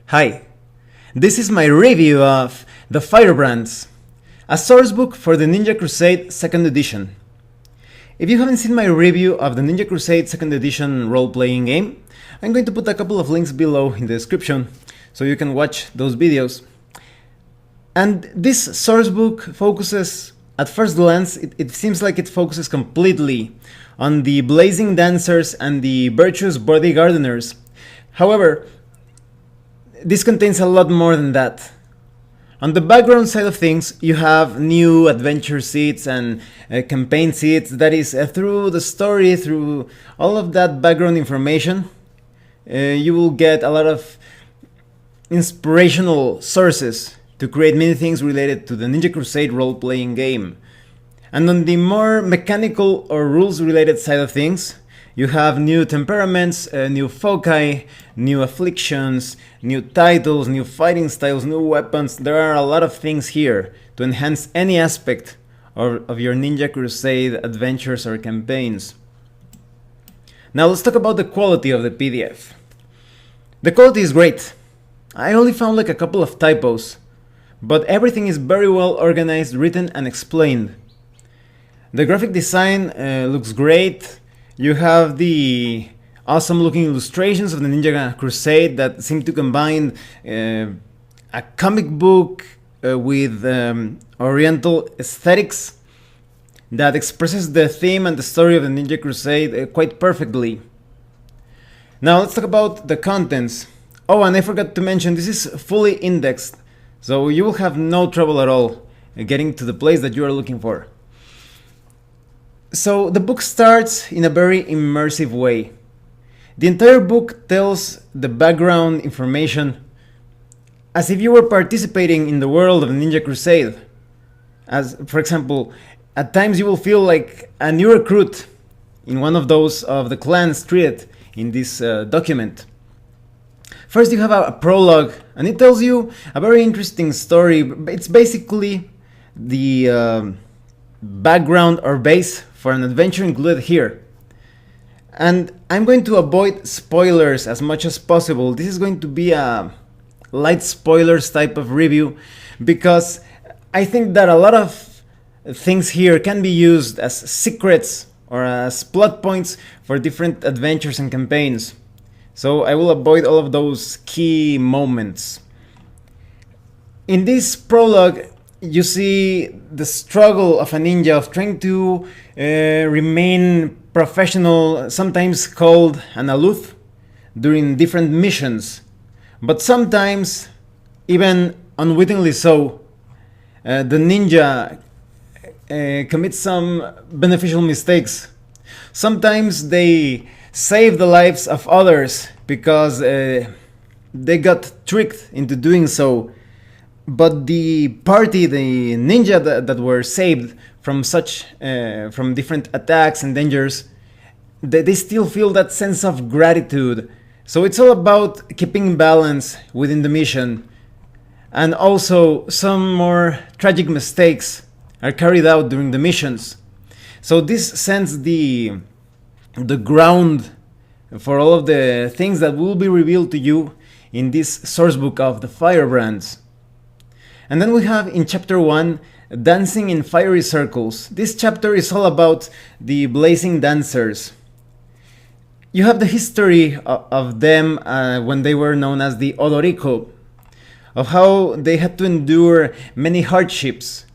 Hi, this is my review of the Firebrands, a sourcebook for the Ninja Crusade 2nd edition. If you haven't seen my review of the Ninja Crusade 2nd edition role-playing game, I'm going to put a couple of links below in the description so you can watch those videos. And this sourcebook focuses, at first glance, it seems like it focuses completely on the blazing dancers and the virtuous body gardeners. However, this contains a lot more than that. On the background side of things, you have new adventure seeds and campaign seeds. That is, through the story, through all of that background information, you will get a lot of inspirational sources to create many things related to the Ninja Crusade role-playing game. And on the more mechanical or rules-related side of things, you have new temperaments, new foci, new afflictions, new titles, new fighting styles, new weapons. There are a lot of things here to enhance any aspect of your Ninja Crusade adventures or campaigns. Now let's talk about the quality of the PDF. The quality is great. I only found like a couple of typos, but everything is very well organized, written and explained. The graphic design looks great. You have the awesome looking illustrations of the Ninja Crusade that seem to combine a comic book with oriental aesthetics that expresses the theme and the story of the Ninja Crusade quite perfectly. Now let's talk about the contents. Oh, and I forgot to mention, this is fully indexed, so you will have no trouble at all getting to the place that you are looking for. So the book starts in a very immersive way. The entire book tells the background information as if you were participating in the world of Ninja Crusade. As, for example, at times you will feel like a new recruit in one of those of the clans treated in this document. First you have a prologue, and it tells you a very interesting story. It's basically the background or base for an adventure included here. And I'm going to avoid spoilers as much as possible. This is going to be a light spoilers type of review because I think that a lot of things here can be used as secrets or as plot points for different adventures and campaigns. So I will avoid all of those key moments. In this prologue, you see the struggle of a ninja of trying to remain professional, sometimes called an aloof, during different missions. But sometimes, even unwittingly so, the ninja commits some beneficial mistakes. Sometimes they save the lives of others because they got tricked into doing so. But the party, the ninja that were saved from such, from different attacks and dangers, they still feel that sense of gratitude. So it's all about keeping balance within the mission. And also some more tragic mistakes are carried out during the missions. So this sends the ground for all of the things that will be revealed to you in this sourcebook of the Firebrands. And then we have in chapter 1, Dancing in Fiery Circles. This chapter is all about the blazing dancers. You have the history of them when they were known as the Odoriko, of how they had to endure many hardships.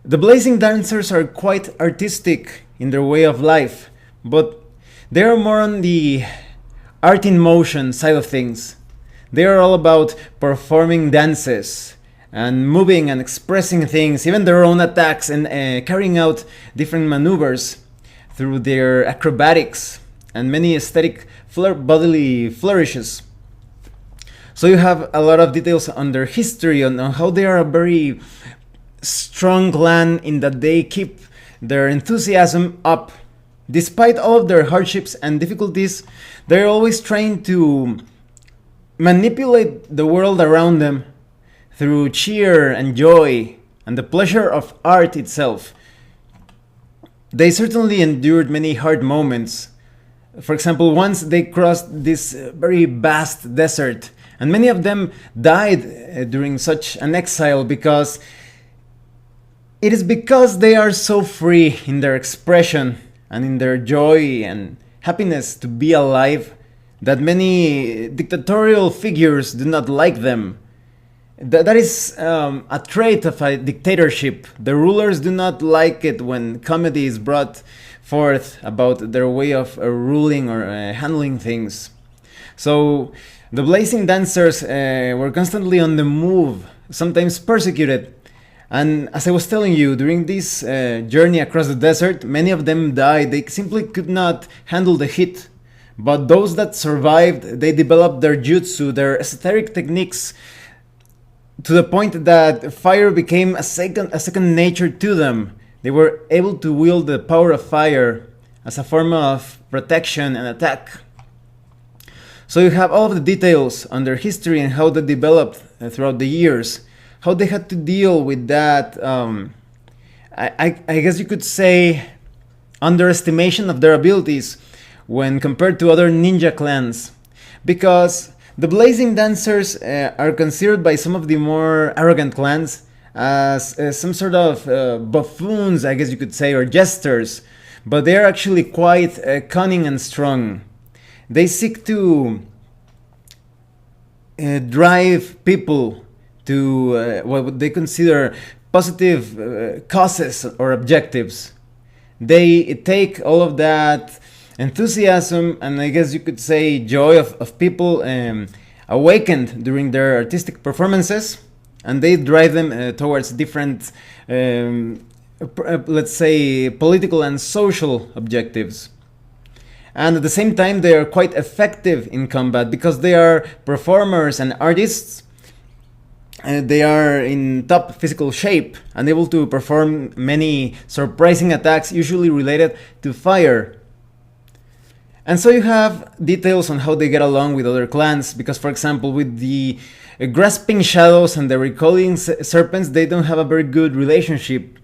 The blazing dancers are quite artistic in their way of life, but they are more on the art in motion side of things. They are all about performing dances and moving and expressing things, even their own attacks, and carrying out different maneuvers through their acrobatics and many aesthetic bodily flourishes. So you have a lot of details on their history, on how they are a very strong clan in that they keep their enthusiasm up. Despite all of their hardships and difficulties, they're always trying to manipulate the world around them through cheer and joy and the pleasure of art itself. They certainly endured many hard moments. For example, once they crossed this very vast desert And many of them died during such an exile because it is because they are so free in their expression and in their joy and happiness to be alive that many dictatorial figures do not like them. That is a trait of a dictatorship. The rulers do not like it when comedy is brought forth about their way of ruling or handling things. So the blazing dancers were constantly on the move, sometimes persecuted. And as I was telling you, during this journey across the desert, many of them died. They simply could not handle the heat. But those that survived, they developed their jutsu, their esoteric techniques, to the point that fire became a second nature to them. They were able to wield the power of fire as a form of protection and attack. So you have all of the details on their history and how they developed throughout the years, how they had to deal with that, I guess you could say, underestimation of their abilities when compared to other ninja clans. Because the Blazing Dancers are considered by some of the more arrogant clans as some sort of buffoons, I guess you could say, or jesters, but they are actually quite cunning and strong. They seek to drive people to what they consider positive causes or objectives. They take all of that enthusiasm and I guess you could say joy of people awakened during their artistic performances, and they drive them towards different, let's say, political and social objectives. And at the same time, they are quite effective in combat because they are performers and artists. They are in top physical shape and able to perform many surprising attacks, usually related to fire. And so you have details on how they get along with other clans, because for example with the grasping shadows and the recoiling serpents, they don't have a very good relationship.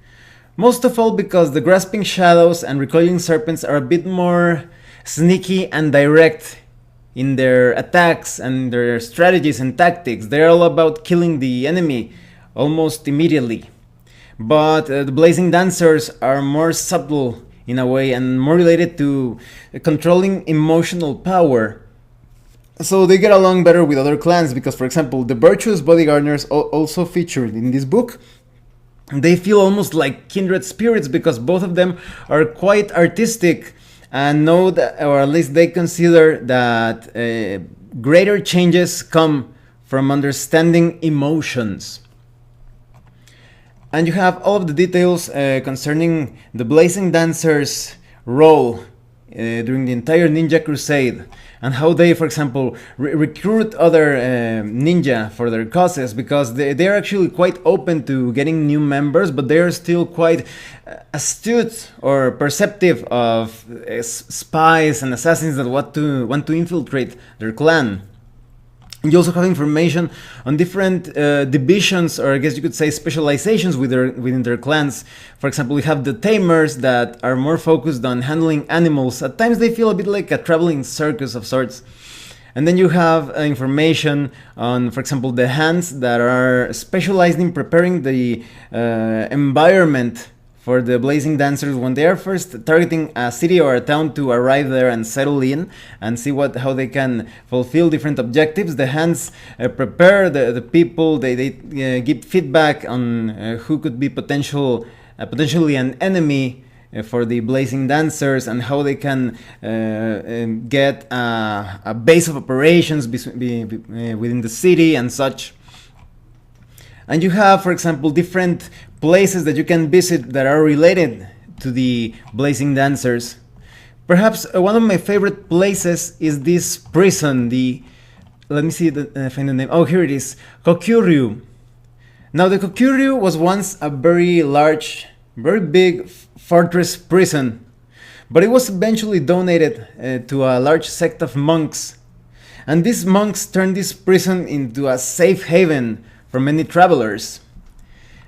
Most of all because the grasping shadows and recoiling serpents are a bit more sneaky and direct in their attacks and their strategies and tactics. They're all about killing the enemy almost immediately. But the Blazing Dancers are more subtle in a way and more related to controlling emotional power. So they get along better with other clans because, for example, the Virtuous Bodyguarders also featured in this book. They feel almost like kindred spirits because both of them are quite artistic and know that, or at least they consider that greater changes come from understanding emotions. And you have all of the details concerning the Blazing Dancers' role during the entire Ninja Crusade, and how they, for example, recruit other ninja for their causes, because they are actually quite open to getting new members, but they are still quite astute or perceptive of spies and assassins that want to infiltrate their clan. You also have information on different divisions, or I guess you could say specializations within their clans. For example, we have the Tamers that are more focused on handling animals. At times they feel a bit like a traveling circus of sorts. And then you have information on, for example, the Hands that are specialized in preparing the environment for the Blazing Dancers when they are first targeting a city or a town to arrive there and settle in and see how they can fulfill different objectives. The Hands prepare the people. They give feedback on who could be potentially an enemy for the Blazing Dancers, and how they can get a base of operations within the city and such. And you have, for example, different places that you can visit that are related to the Blazing Dancers. Perhaps one of my favorite places is this prison, let me see, find the name. Oh, here it is, Kokuryu. Now, the Kokuryu was once a very large, very big fortress prison, but it was eventually donated to a large sect of monks. And these monks turned this prison into a safe haven for many travelers.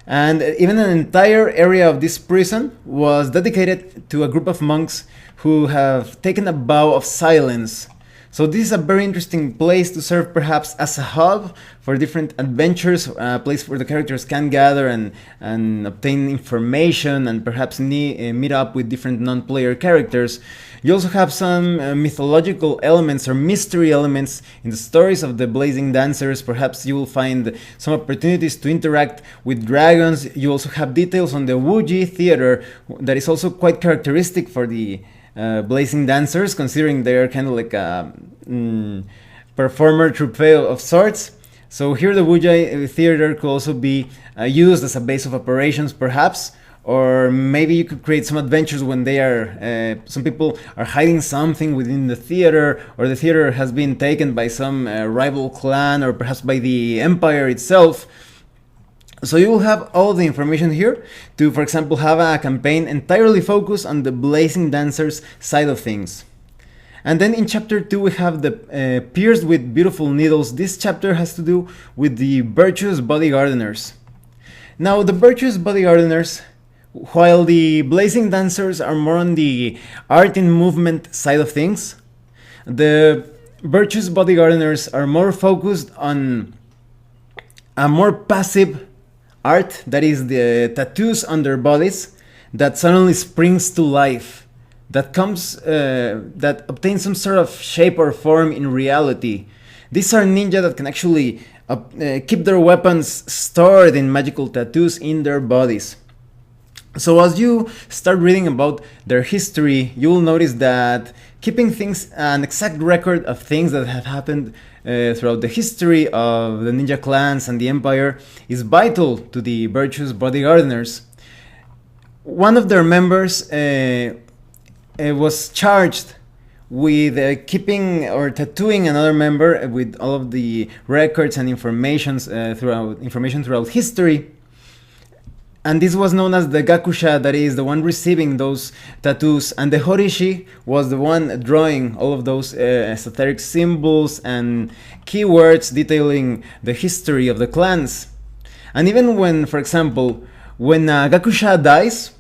And even an entire area of this prison was dedicated to a group of monks who have taken a vow of silence. So this is a very interesting place to serve perhaps as a hub for different adventures, a place where the characters can gather and obtain information and perhaps meet up with different non-player characters. You also have some mythological elements or mystery elements in the stories of the Blazing Dancers. Perhaps you will find some opportunities to interact with dragons. You also have details on the Wuji theater that is also quite characteristic for the Blazing Dancers, considering they're kind of like a performer troupe of sorts. So here the Wuji theater could also be used as a base of operations perhaps, or maybe you could create some adventures when they are, some people are hiding something within the theater, or the theater has been taken by some rival clan, or perhaps by the empire itself. So you will have all the information here to, for example, have a campaign entirely focused on the Blazing Dancers side of things. And then in chapter 2 we have the Pierced with Beautiful Needles. This chapter has to do with the Virtuous Body Gardeners. Now the Virtuous Body Gardeners, while the Blazing Dancers are more on the art and movement side of things, the Virtuous Body Gardeners are more focused on a more passive art, that is the tattoos on their bodies that suddenly springs to life, that comes, that obtains some sort of shape or form in reality. These are ninja that can actually keep their weapons stored in magical tattoos in their bodies. So as you start reading about their history, you will notice that keeping things, an exact record of things that have happened throughout the history of the ninja clans and the empire is vital to the Virtuous Body Gardeners. One of their members was charged with keeping or tattooing another member with all of the records and information throughout history. And this was known as the Gakusha, that is the one receiving those tattoos, and the Horishi was the one drawing all of those esoteric symbols and keywords detailing the history of the clans. And even when, for example, when Gakusha dies,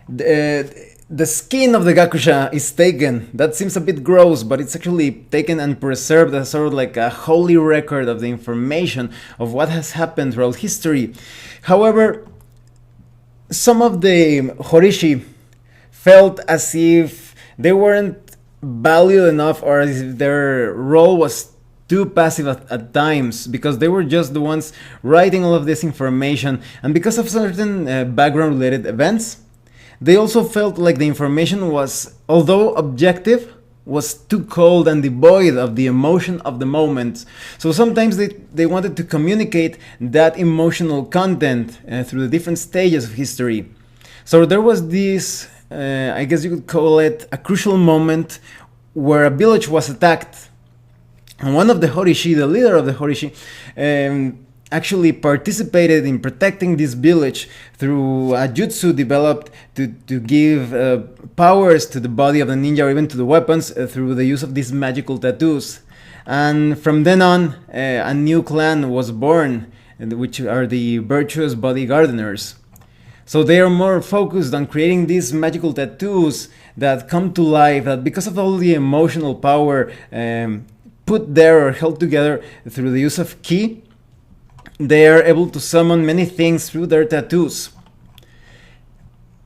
the skin of the Gakusha is taken. That seems a bit gross, but it's actually taken and preserved as sort of like a holy record of the information of what has happened throughout history. However, some of the Horishi felt as if they weren't valued enough, or as if their role was too passive at times, because they were just the ones writing all of this information, and because of certain background related events, they also felt like the information was, although objective, was too cold and devoid of the emotion of the moment. So sometimes they wanted to communicate that emotional content through the different stages of history. So there was this, I guess you could call it a crucial moment, where a village was attacked. And one of the Horishi, the leader of the Horishi, actually participated in protecting this village through a jutsu developed to give powers to the body of the ninja, or even to the weapons, through the use of these magical tattoos. And from then on, a new clan was born, which are the Virtuous Body Gardeners. So they are more focused on creating these magical tattoos that come to life, that because of all the emotional power put there or held together through the use of ki, they are able to summon many things through their tattoos.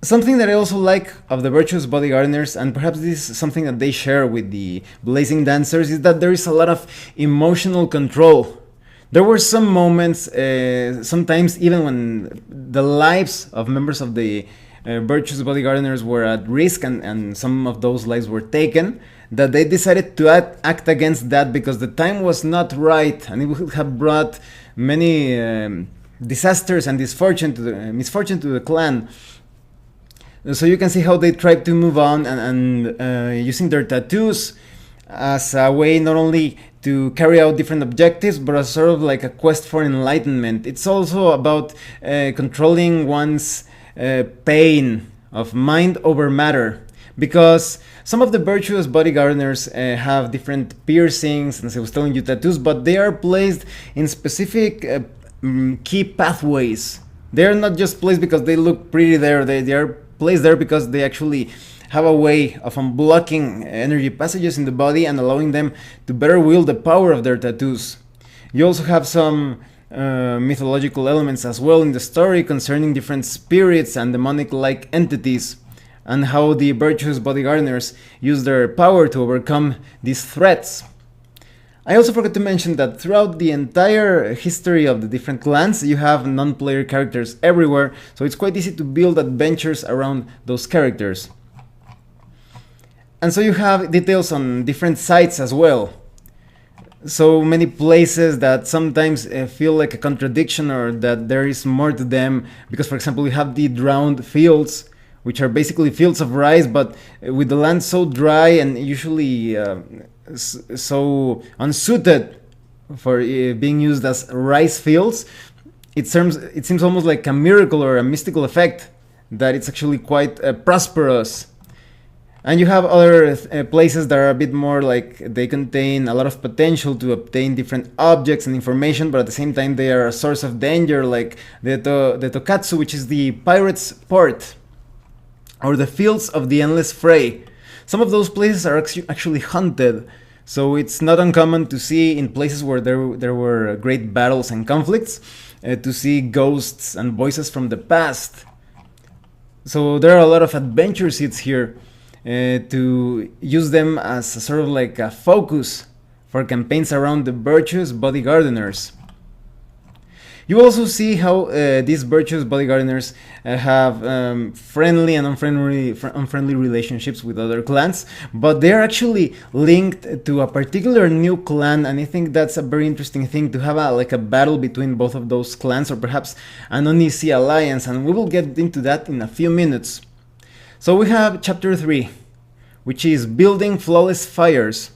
Something that I also like of the Virtuous Body Gardeners, and perhaps this is something that they share with the Blazing Dancers, is that there is a lot of emotional control. There were some moments, sometimes even when the lives of members of the Virtuous Body Gardeners were at risk, and some of those lives were taken, that they decided to act against that because the time was not right, and it would have brought many disasters and misfortune to the clan. So you can see how they tried to move on and using their tattoos as a way not only to carry out different objectives, but as sort of like a quest for enlightenment. It's also about controlling one's pain of mind over matter, because some of the Virtuous Body Gardeners have different piercings, and as I was telling you, tattoos, but they are placed in specific key pathways. They are not just placed because they look pretty there, they are placed there because they actually have a way of unblocking energy passages in the body and allowing them to better wield the power of their tattoos. You also have some mythological elements as well in the story concerning different spirits and demonic-like entities, and how the virtuous bodyguarders use their power to overcome these threats. I also forgot to mention that throughout the entire history of the different clans, you have non-player characters everywhere, so it's quite easy to build adventures around those characters. And so you have details on different sites as well. So many places that sometimes feel like a contradiction, or that there is more to them, because for example we have the drowned fields, which are basically fields of rice, but with the land so dry and usually so unsuited for being used as rice fields, it seems almost like a miracle or a mystical effect that it's actually quite prosperous. And you have other places that are a bit more like they contain a lot of potential to obtain different objects and information, but at the same time they are a source of danger, like the Tokatsu, which is the pirates' port, or the fields of the endless fray. Some of those places are actually haunted, so it's not uncommon to see in places where there were great battles and conflicts, to see ghosts and voices from the past. So there are a lot of adventure seats here, to use them as a sort of like a focus for campaigns around the virtuous bodyguarders. You also see how these virtuous bodyguarders have friendly and unfriendly relationships with other clans, but they are actually linked to a particular new clan, and I think that's a very interesting thing, to have like a battle between both of those clans, or perhaps an uneasy alliance, and we will get into that in a few minutes. So we have chapter 3, which is building flawless fires.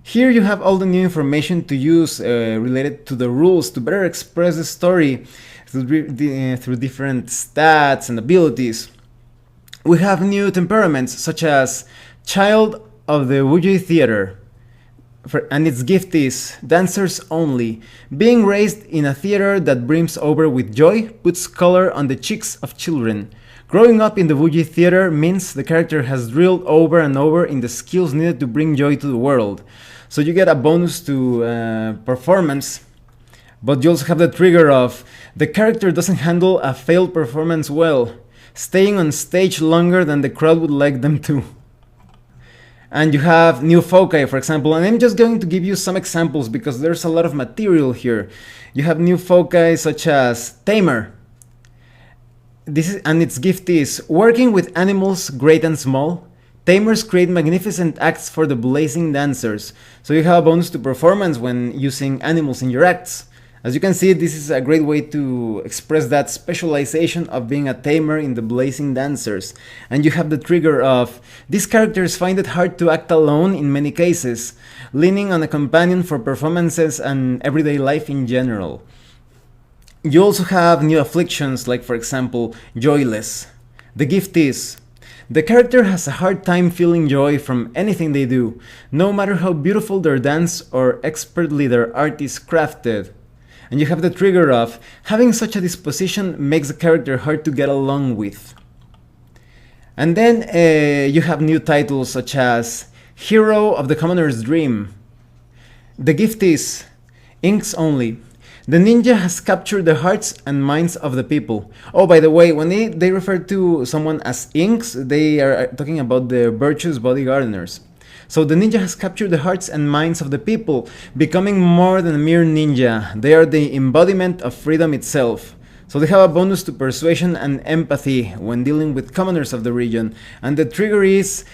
Here you have all the new information to use related to the rules to better express the story through different stats and abilities. We have new temperaments, such as Child of the Wuji Theater, and its gift is Dancers Only. Being raised in a theater that brims over with joy puts color on the cheeks of children. Growing up in the Wuji Theater means the character has drilled over and over in the skills needed to bring joy to the world. So you get a bonus to performance, but you also have the trigger of the character doesn't handle a failed performance well, staying on stage longer than the crowd would like them to. And you have new foci, for example, and I'm just going to give you some examples because there's a lot of material here. You have new foci such as Tamer. And its gift is working with animals great and small. Tamers create magnificent acts for the blazing dancers, so you have a bonus to performance when using animals in your acts. As you can see, this is a great way to express that specialization of being a tamer in the blazing dancers. And you have the trigger of these characters find it hard to act alone in many cases, leaning on a companion for performances and everyday life in general. You also have new afflictions, like for example, Joyless. The gift is the character has a hard time feeling joy from anything they do, no matter how beautiful their dance or expertly their art is crafted. And you have the trigger of having such a disposition makes the character hard to get along with. And then you have new titles such as Hero of the Commoner's Dream. The gift is Inks Only. The ninja has captured the hearts and minds of the people. Oh, by the way, when they refer to someone as inks, they are talking about the virtuous bodyguarders. So the ninja has captured the hearts and minds of the people, becoming more than a mere ninja. They are the embodiment of freedom itself. So they have a bonus to persuasion and empathy when dealing with commoners of the region. And the trigger is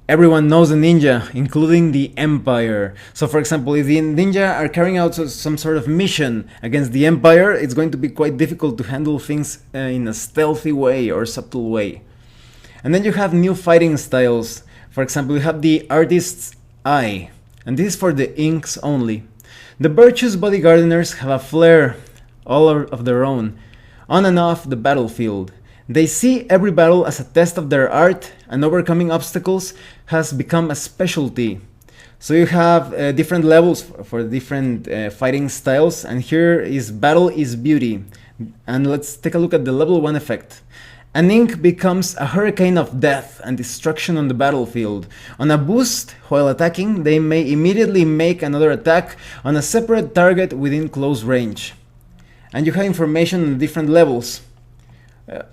everyone knows the ninja, including the Empire. So for example, if the ninja are carrying out some sort of mission against the Empire, it's going to be quite difficult to handle things in a stealthy way or subtle way. And then you have new fighting styles. For example, you have the Artist's Eye, and this is for the inks only. The virtuous bodyguarders have a flair all of their own, on and off the battlefield. They see every battle as a test of their art, and overcoming obstacles has become a specialty. So you have different levels for different fighting styles, and here is Battle is Beauty. And let's take a look at the level 1 effect. An ink becomes a hurricane of death and destruction on the battlefield. On a boost, while attacking, they may immediately make another attack on a separate target within close range. And you have information on different levels.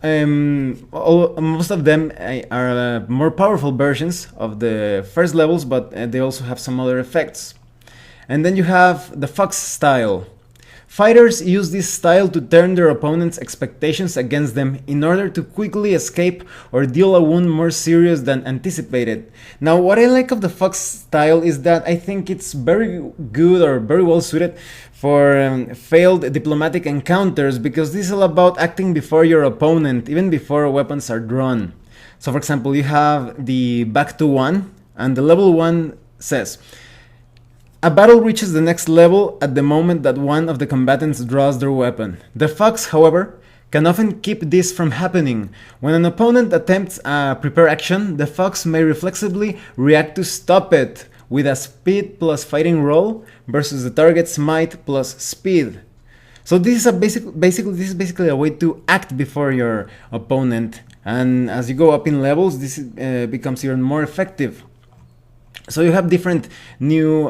Most of them are more powerful versions of the first levels, but they also have some other effects. And then you have the Fox style. Fighters use this style to turn their opponent's expectations against them in order to quickly escape or deal a wound more serious than anticipated. Now, what I like of the Fox style is that I think it's very good or very well suited for failed diplomatic encounters, because this is all about acting before your opponent, even before weapons are drawn. So for example, you have the back to 1, and the level 1 says, a battle reaches the next level at the moment that one of the combatants draws their weapon. The Fox, however, can often keep this from happening. When an opponent attempts a prepare action, the Fox may reflexively react to stop it with a speed plus fighting roll versus the target's might plus speed. So this is basically a way to act before your opponent, and as you go up in levels, this becomes even more effective. So you have different new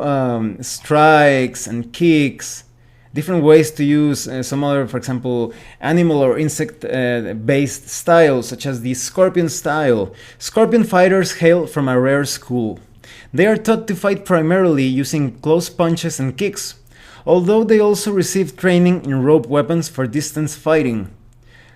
strikes and kicks, different ways to use some other, for example, animal or insect based styles, such as the Scorpion style. Scorpion fighters hail from a rare school. They are taught to fight primarily using close punches and kicks, although they also receive training in rope weapons for distance fighting.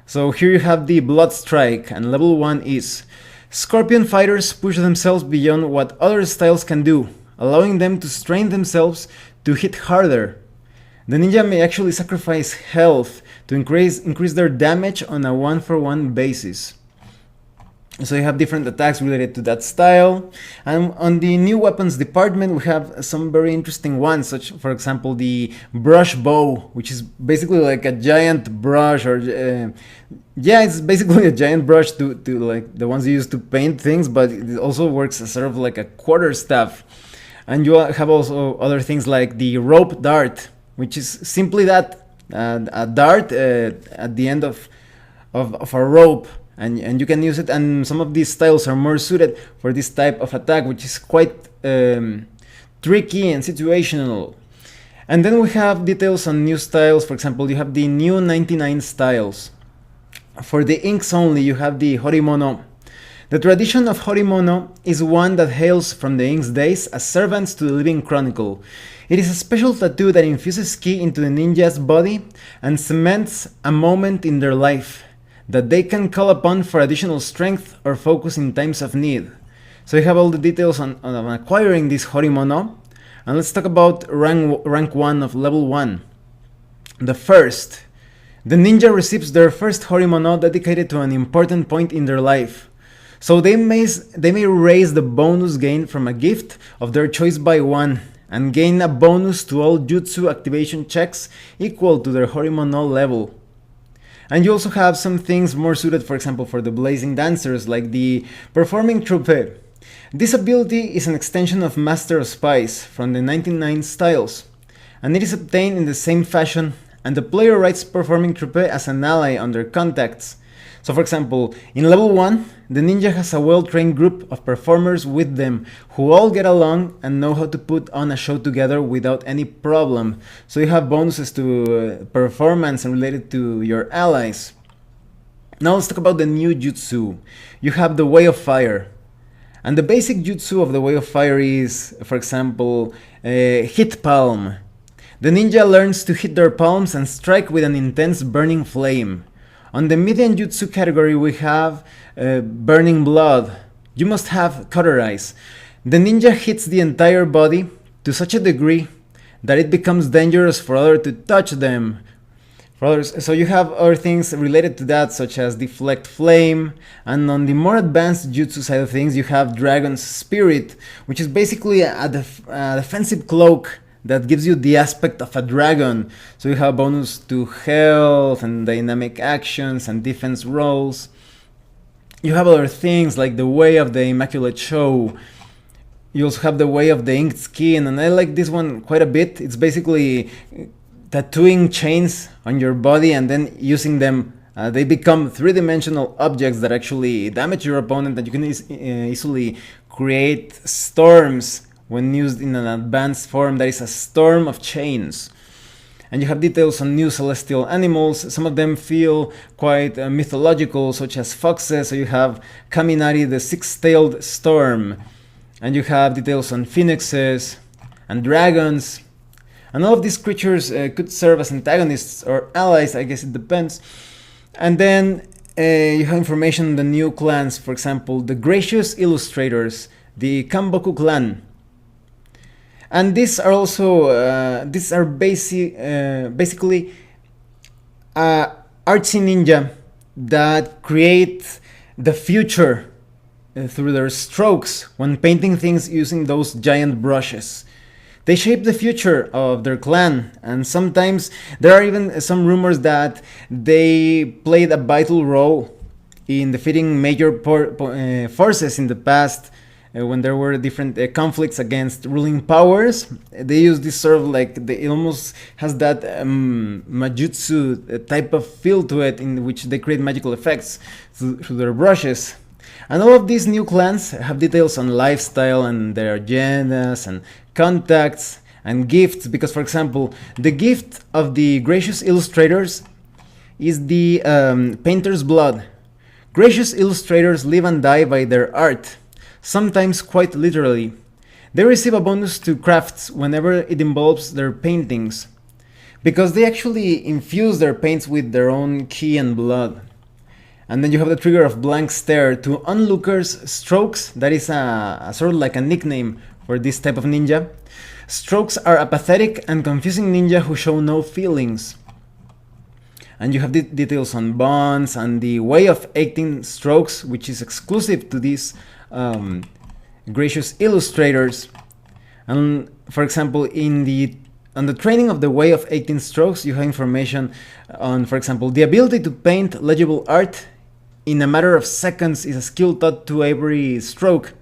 So here you have the Blood Strike, and level 1 is Scorpion fighters push themselves beyond what other styles can do, allowing them to strain themselves to hit harder. The ninja may actually sacrifice health to increase their damage on a 1-for-1 basis. So you have different attacks related to that style. And on the new weapons department, we have some very interesting ones, such for example the brush bow, which is basically like a giant brush, or yeah, it's basically a giant brush to like the ones you use to paint things, but it also works as sort of like a quarterstaff. And you have also other things like the rope dart, which is simply that, a dart at the end of a rope. And you can use it, and some of these styles are more suited for this type of attack, which is quite tricky and situational. And then we have details on new styles. For example, you have the new 99 styles. For the inks only, you have the Horimono. The tradition of Horimono is one that hails from the Ink's days as servants to the Living Chronicle. It is a special tattoo that infuses ki into the ninja's body and cements a moment in their life that they can call upon for additional strength or focus in times of need. So you have all the details on acquiring this Horimono. And let's talk about rank 1 of level 1. The first. The ninja receives their first Horimono dedicated to an important point in their life. So they may raise the bonus gain from a gift of their choice by 1, and gain a bonus to all jutsu activation checks equal to their Horimono level. And you also have some things more suited, for example, for the blazing dancers, like the performing troupe. This ability is an extension of Master of Spies from the 99 styles, and it is obtained in the same fashion, and the player writes performing troupe as an ally on their contacts. So for example, in level 1, the ninja has a well-trained group of performers with them who all get along and know how to put on a show together without any problem. So you have bonuses to performance and related to your allies. Now let's talk about the new jutsu. You have the Way of Fire. And the basic jutsu of the Way of Fire is, for example, hit palm. The ninja learns to hit their palms and strike with an intense burning flame. On the median jutsu category, we have Burning Blood. You must have Cauterize. The ninja hits the entire body to such a degree that it becomes dangerous for others to touch them. So you have other things related to that, such as Deflect Flame. And on the more advanced jutsu side of things, you have Dragon's Spirit, which is basically a defensive cloak that gives you the aspect of a dragon. So you have bonus to health and dynamic actions and defense rolls. You have other things like the Way of the Immaculate Show. You also have the Way of the Inked Skin, and I like this one quite a bit. It's basically tattooing chains on your body and then using them They become three-dimensional objects that actually damage your opponent, and you can easily create storms when used in an advanced form that is a storm of chains. And you have details on new celestial animals. Some of them feel quite mythological, such as foxes. So you have Kaminari, the six-tailed storm. And you have details on phoenixes and dragons. And all of these creatures could serve as antagonists or allies, I guess it depends. And then you have information on the new clans, for example, the Gracious Illustrators, the Kamboku clan. And these are also basically artsy ninja that create the future through their strokes when painting things using those giant brushes. They shape the future of their clan, and sometimes there are even some rumors that they played a vital role in defeating major forces in the past. When there were different conflicts against ruling powers, they use this sort of like, it almost has that Majutsu type of feel to it, in which they create magical effects through their brushes. And all of these new clans have details on lifestyle and their agendas and contacts and gifts, because, for example, the gift of the Gracious Illustrators is the painter's blood. Gracious Illustrators live and die by their art, sometimes quite literally. They receive a bonus to crafts whenever it involves their paintings, because they actually infuse their paints with their own ki and blood. And then you have the trigger of blank stare to onlookers. Strokes, that is a sort of like a nickname for this type of ninja. Strokes are a pathetic and confusing ninja who show no feelings. And you have details on bonds and the way of 18 strokes, which is exclusive to these Gracious Illustrators. And for example, on the training of the way of 18 strokes, you have information on, for example, the ability to paint legible art in a matter of seconds is a skill taught to every stroke,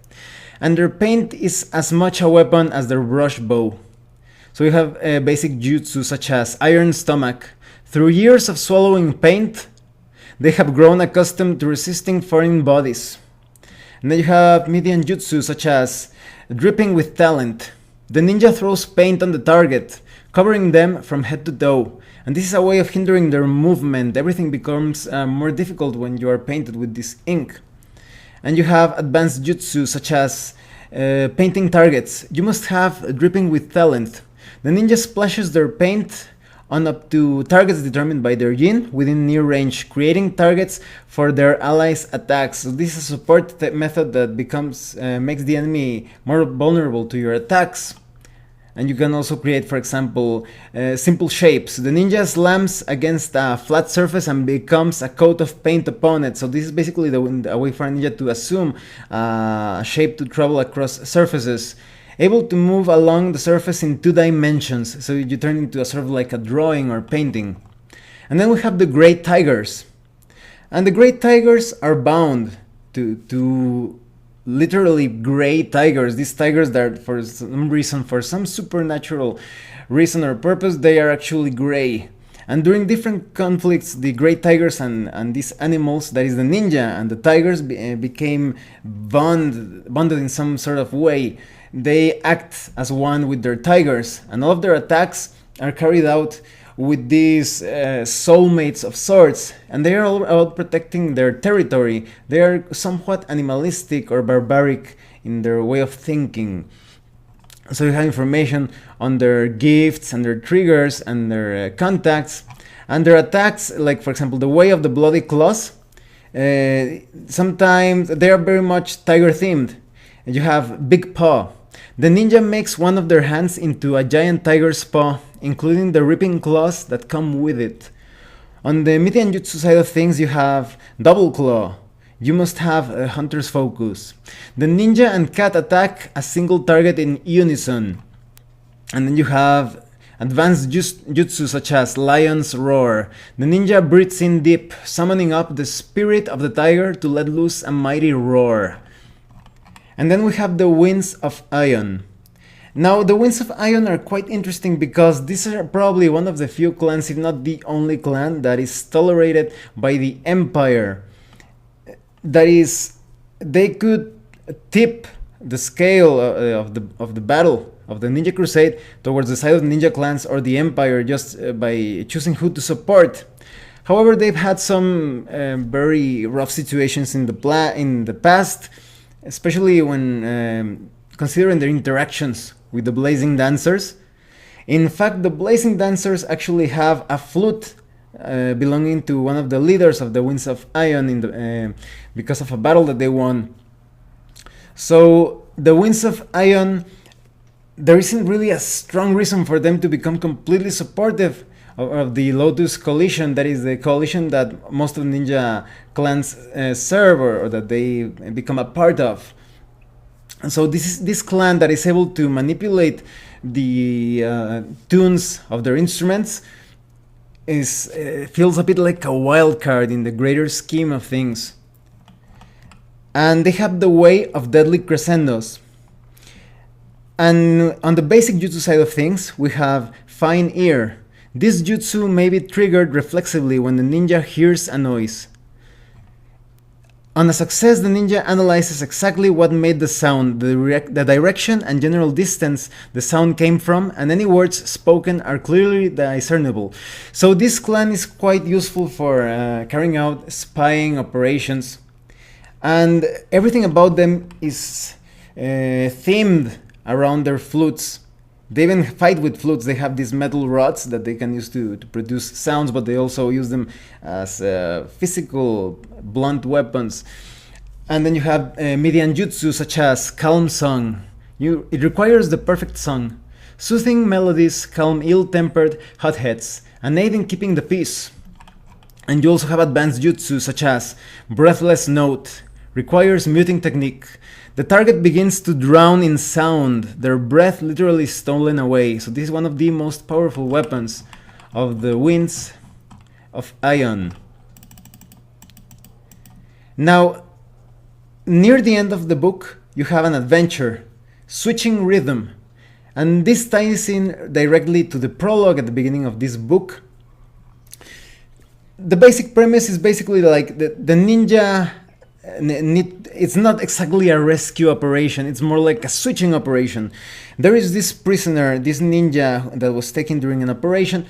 and their paint is as much a weapon as their brush bow. So you have basic jutsu such as Iron Stomach. Through years of swallowing paint, they have grown accustomed to resisting foreign bodies. And then you have median jutsu such as Dripping with Talent. The ninja throws paint on the target, covering them from head to toe, and this is a way of hindering their movement. Everything becomes more difficult when you are painted with this ink. And you have advanced jutsu such as painting targets. You must have Dripping with Talent. The ninja splashes their paint on up to targets determined by their yin within near range, creating targets for their allies' attacks. So this is a support method that makes the enemy more vulnerable to your attacks. And you can also create, for example, simple shapes. The ninja slams against a flat surface and becomes a coat of paint upon it. So this is basically a way for a ninja to assume a shape to travel across surfaces. Able to move along the surface in 2 dimensions, so you turn into a sort of like a drawing or painting. And then we have the Great Tigers. And the Great Tigers are bound to literally gray tigers. These tigers that for some reason, for some supernatural reason or purpose, they are actually gray. And during different conflicts, the Great Tigers and these animals, that is the ninja and the tigers, became bonded in some sort of way. They act as one with their tigers, and all of their attacks are carried out with these soulmates of sorts, and they are all about protecting their territory. They are somewhat animalistic or barbaric in their way of thinking. So you have information on their gifts and their triggers and their contacts and their attacks, like for example the way of the bloody claws. Sometimes they are very much tiger themed. And you have Big Paw. The ninja makes one of their hands into a giant tiger's paw, including the ripping claws that come with it. On the Median Jutsu side of things, you have Double Claw. You must have a hunter's focus. The ninja and cat attack a single target in unison. And then you have advanced jutsu such as Lion's Roar. The ninja breathes in deep, summoning up the spirit of the tiger to let loose a mighty roar. And then we have the Winds of Ion. Now, the Winds of Ion are quite interesting because these are probably one of the few clans, if not the only clan, that is tolerated by the Empire. That is, they could tip the scale of the battle of the Ninja Crusade towards the side of the ninja clans or the Empire just by choosing who to support. However, they've had some very rough situations in the past, especially when considering their interactions with the Blazing Dancers. In fact, the Blazing Dancers actually have a flute belonging to one of the leaders of the Winds of Ion because of a battle that they won. So the Winds of Ion, there isn't really a strong reason for them to become completely supportive of the Lotus Coalition, that is the coalition that most of ninja clans serve or that they become a part of. And so this is this clan that is able to manipulate the tunes of their instruments feels a bit like a wild card in the greater scheme of things. And they have the way of deadly crescendos. And on the basic jutsu side of things, we have Fine Ear. This jutsu may be triggered reflexively when the ninja hears a noise. On a success, the ninja analyzes exactly what made the sound, the direction and general distance the sound came from, and any words spoken are clearly discernible. So this clan is quite useful for carrying out spying operations, and everything about them is themed around their flutes. They even fight with flutes. They have these metal rods that they can use to produce sounds, but they also use them as physical blunt weapons. And then you have Midian jutsu such as Calm Song. It requires the perfect song. Soothing melodies calm ill-tempered hotheads and aid in keeping the peace. And you also have advanced jutsu such as Breathless Note. Requires muting technique. The target begins to drown in sound, their breath literally stolen away. So this is one of the most powerful weapons of the Winds of Ion. Now, near the end of the book, you have an adventure, Switching Rhythm. And this ties in directly to the prologue at the beginning of this book. The basic premise is basically like the ninja it's not exactly a rescue operation, it's more like a switching operation. There is this prisoner, this ninja that was taken during an operation,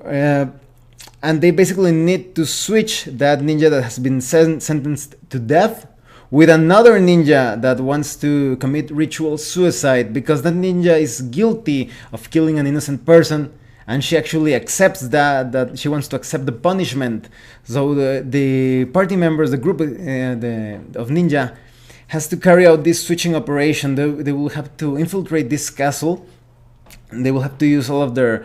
and they basically need to switch that ninja that has been sentenced to death with another ninja that wants to commit ritual suicide because that ninja is guilty of killing an innocent person. And she actually accepts that she wants to accept the punishment. So the party members, the group of ninja, has to carry out this switching operation. They will have to infiltrate this castle. They will have to use all of their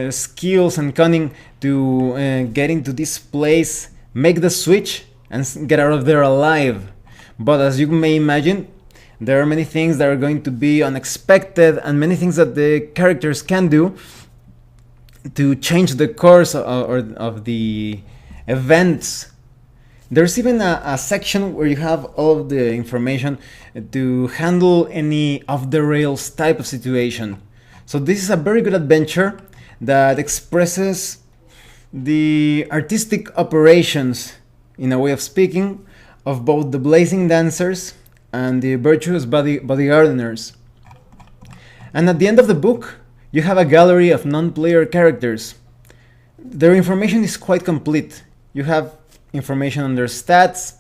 skills and cunning to get into this place, make the switch, and get out of there alive. But as you may imagine, there are many things that are going to be unexpected and many things that the characters can do to change the course of the events. There's even a section where you have all of the information to handle any off-the-rails type of situation. So this is a very good adventure that expresses the artistic operations, in a way of speaking, of both the Blazing Dancers and the virtuous bodyguarders. And at the end of the book, you have a gallery of non-player characters. Their information is quite complete. You have information on their stats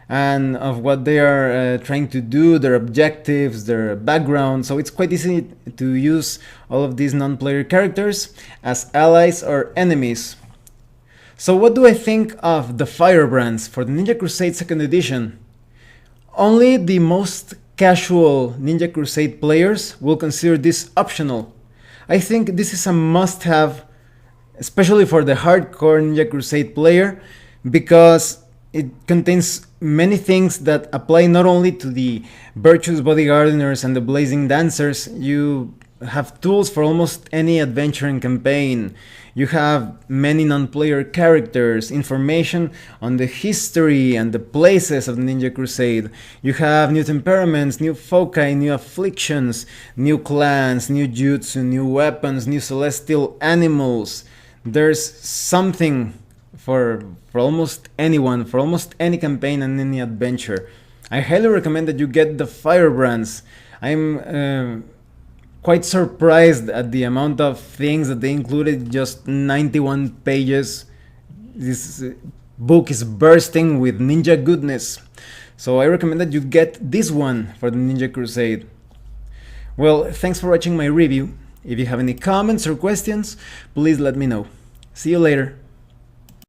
and of what they are trying to do, their objectives, their background. So it's quite easy to use all of these non-player characters as allies or enemies. So what do I think of the Firebrands for the Ninja Crusade 2nd edition? Only the most casual Ninja Crusade players will consider this optional. I think this is a must-have, especially for the hardcore Ninja Crusade player, because it contains many things that apply not only to the virtuous bodyguarders and the Blazing Dancers. You have tools for almost any adventure and campaign. You have many non-player characters, information on the history and the places of the Ninja Crusade. You have new temperaments, new foci, new afflictions, new clans, new jutsu, new weapons, new celestial animals. There's something for almost anyone, for almost any campaign and any adventure. I highly recommend that you get the Firebrands. I'm quite surprised at the amount of things that they included, just 91 pages. This book is bursting with ninja goodness. So I recommend that you get this one for the Ninja Crusade. Well, thanks for watching my review. If you have any comments or questions, please let me know. See you later.